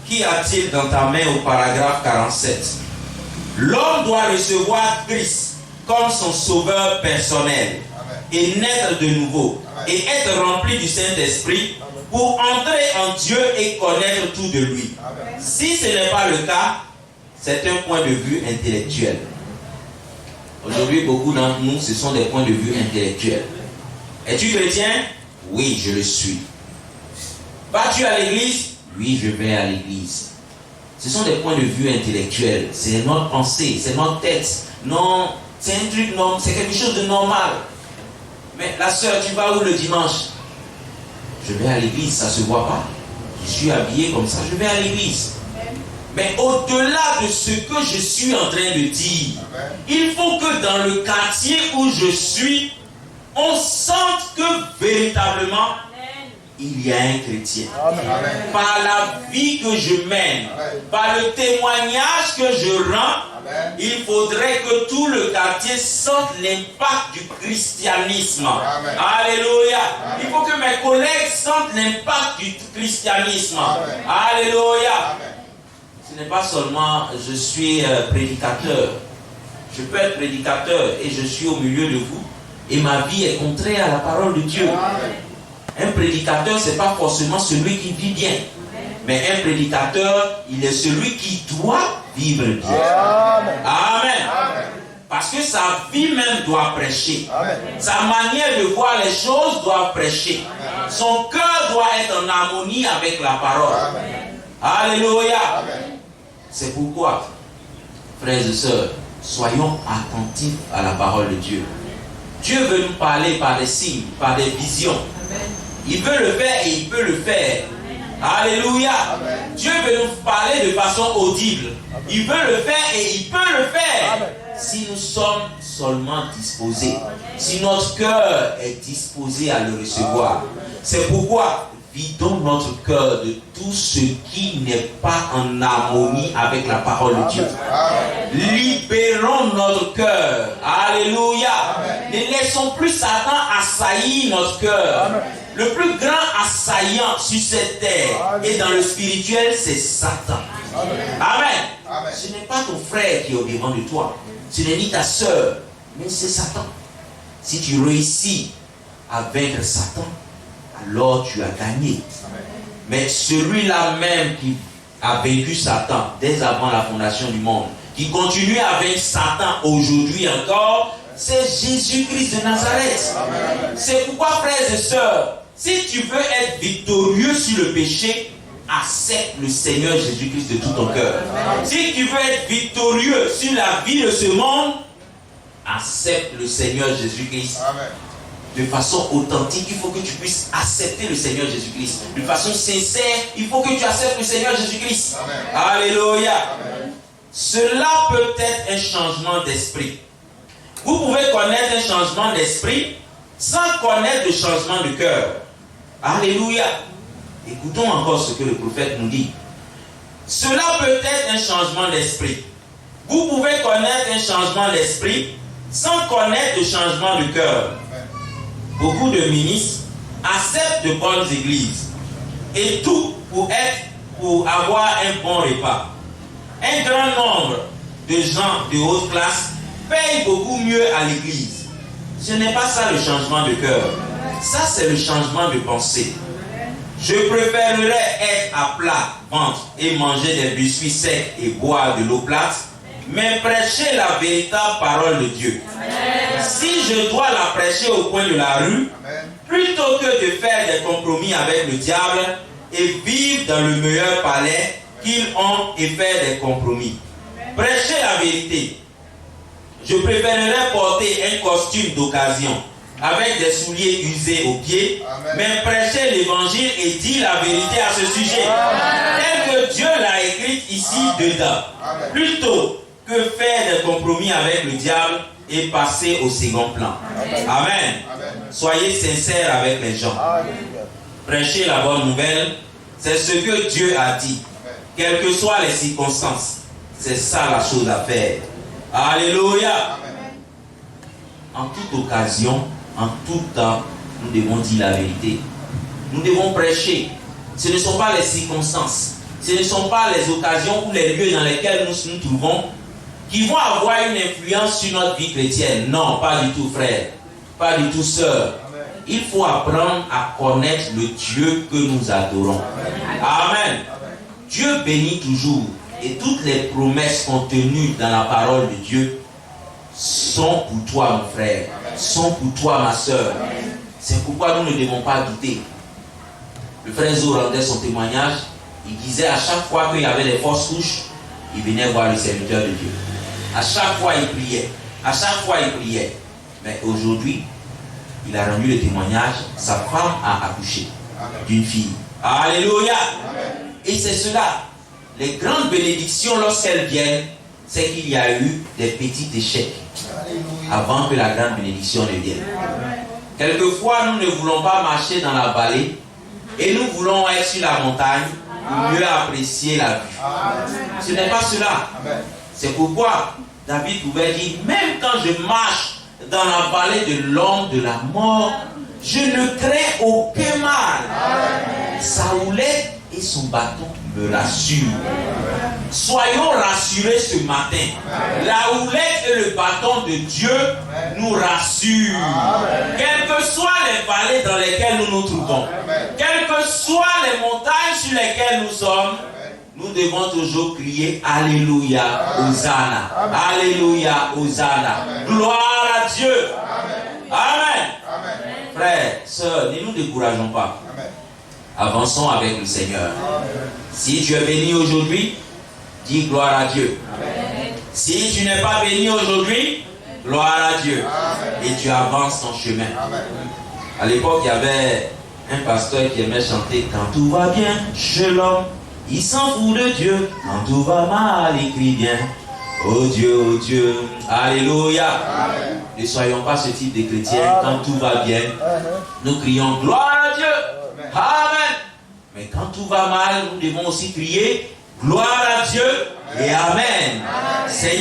Qu'y a-t-il dans ta main au paragraphe 47? L'homme doit recevoir Christ comme son sauveur personnel. Amen. Et naître de nouveau. Amen. Et être rempli du Saint-Esprit pour entrer en Dieu et connaître tout de lui. Amen. Si ce n'est pas le cas, c'est un point de vue intellectuel. Aujourd'hui, beaucoup d'entre nous, ce sont des points de vue intellectuels. Es-tu chrétien? Oui, je le suis. Vas-tu à l'église? Oui, je vais à l'église. Ce sont des points de vue intellectuels. C'est notre pensée, c'est notre tête. Non, c'est un truc normal, c'est quelque chose de normal. Mais la sœur, tu vas où le dimanche? Je vais à l'église, ça ne se voit pas. Je suis habillé comme ça, je vais à l'église. Mais au-delà de ce que je suis en train de dire, il faut que dans le quartier où je suis, on sente que véritablement, il y a un chrétien. Amen. Par la vie que je mène, par le témoignage que je rends, amen, il faudrait que tout le quartier sente l'impact du christianisme. Amen. Alléluia. Amen. Il faut que mes collègues sentent l'impact du christianisme. Amen. Alléluia. Amen. Ce n'est pas seulement je suis prédicateur. Je peux être prédicateur et je suis au milieu de vous et ma vie est contraire à la parole de Dieu. Amen. Un prédicateur, ce n'est pas forcément celui qui vit bien. Mais un prédicateur, il est celui qui doit vivre bien. Amen. Amen. Amen. Parce que sa vie même doit prêcher. Amen. Sa manière de voir les choses doit prêcher. Amen. Son cœur doit être en harmonie avec la parole. Amen. Alléluia. Amen. C'est pourquoi, frères et sœurs, soyons attentifs à la parole de Dieu. Dieu veut nous parler par des signes, par des visions. Amen. Il veut le faire et il peut le faire. Amen. Alléluia. Amen. Dieu veut nous parler de façon audible. Amen. Il veut le faire et il peut le faire. Amen. Si nous sommes seulement disposés. Amen. Si notre cœur est disposé à le recevoir. Amen. C'est pourquoi vidons notre cœur de tout ce qui n'est pas en harmonie avec la parole de Dieu. Amen. Libérons notre cœur. Alléluia. Amen. Ne laissons plus Satan assaillir notre cœur. Le plus grand assaillant sur cette terre, amen, et dans le spirituel, c'est Satan. Amen. Amen. Amen. Ce n'est pas ton frère qui est au-devant de toi. Ce n'est ni ta soeur, mais c'est Satan. Si tu réussis à vaincre Satan, alors tu as gagné. Amen. Mais celui-là même qui a vaincu Satan dès avant la fondation du monde, qui continue à vaincre Satan aujourd'hui encore, c'est Jésus-Christ de Nazareth. Amen. C'est pourquoi, frères et sœurs, si tu veux être victorieux sur le péché, accepte le Seigneur Jésus-Christ de tout ton cœur. Si tu veux être victorieux sur la vie de ce monde, accepte le Seigneur Jésus-Christ. Amen. De façon authentique, il faut que tu puisses accepter le Seigneur Jésus-Christ. De façon sincère, il faut que tu acceptes le Seigneur Jésus-Christ. Amen. Alléluia. Amen. Cela peut être un changement d'esprit. Vous pouvez connaître un changement d'esprit sans connaître le changement de cœur. Alléluia. Écoutons encore ce que le prophète nous dit. Cela peut être un changement d'esprit. Vous pouvez connaître un changement d'esprit sans connaître le changement de cœur. Beaucoup de ministres acceptent de bonnes églises et tout pour avoir un bon repas. Un grand nombre de gens de haute classe payent beaucoup mieux à l'église. Ce n'est pas ça le changement de cœur. Ça, c'est le changement de pensée. Je préférerais être à plat ventre et manger des biscuits secs et boire de l'eau plate, mais prêcher la véritable parole de Dieu. Amen. Si je dois la prêcher au coin de la rue, amen, plutôt que de faire des compromis avec le diable et vivre dans le meilleur palais qu'ils ont et faire des compromis. Amen. Prêcher la vérité. Je préférerais porter un costume d'occasion avec des souliers usés aux pieds, amen, mais prêcher l'évangile et dire la vérité à ce sujet, tel que Dieu l'a écrit ici, amen, dedans, amen, plutôt que faire des compromis avec le diable et passer au second plan. Amen. Amen. Amen. Soyez sincères avec les gens. Amen. Prêchez la bonne nouvelle, c'est ce que Dieu a dit. Amen. Quelles que soient les circonstances, c'est ça la chose à faire. Alléluia. Amen. En toute occasion, en tout temps, nous devons dire la vérité. Nous devons prêcher. Ce ne sont pas les circonstances. ce ne sont pas les occasions ou les lieux dans lesquels nous nous trouvons qui vont avoir une influence sur notre vie chrétienne. Non, pas du tout, frère. Pas du tout, sœur. Il faut apprendre à connaître le Dieu que nous adorons. Amen. Dieu bénit toujours. Et toutes les promesses contenues dans la parole de Dieu sont pour toi, mon frère. Sont pour toi, ma sœur. C'est pourquoi nous ne devons pas douter. Le frère Zo rendait son témoignage. Il disait à chaque fois qu'il y avait des fausses couches, il venait voir le serviteur de Dieu. À chaque fois, il priait. À chaque fois, il priait. Mais aujourd'hui, il a rendu le témoignage. Sa femme a accouché d'une fille. Alléluia. Et c'est cela. Les grandes bénédictions, lorsqu'elles viennent, c'est qu'il y a eu des petits échecs avant que la grande bénédiction ne vienne. Quelquefois, nous ne voulons pas marcher dans la vallée et nous voulons être sur la montagne pour mieux apprécier la vue. Ce n'est pas cela. C'est pourquoi David pouvait dire, même quand je marche dans la vallée de l'ombre de la mort, je ne crains aucun mal. Sa houlette et son bâton me rassurent. Soyons rassurés ce matin. La houlette et le bâton de Dieu nous rassurent. Quelles que soient les vallées dans lesquelles nous nous trouvons, quelles que soient les montagnes sur lesquelles nous sommes, nous devons toujours crier Alléluia, Hosanna. Alléluia, Hosanna. Gloire à Dieu. Amen. Frères, sœurs, ne nous décourageons pas. Avançons avec le Seigneur. Si tu es béni aujourd'hui, dis gloire à Dieu. Si tu n'es pas béni aujourd'hui, gloire à Dieu. Et tu avances ton chemin. À l'époque, il y avait un pasteur qui aimait chanter quand tout va bien chez l'homme, il s'en fout de Dieu. Quand tout va mal, il crie bien. Oh Dieu, oh Dieu. Alléluia. Ne soyons pas ce type de chrétiens. Quand tout va bien, nous crions gloire à Dieu. Amen. Mais quand tout va mal, nous devons aussi crier gloire à Dieu et Amen. Seigneur.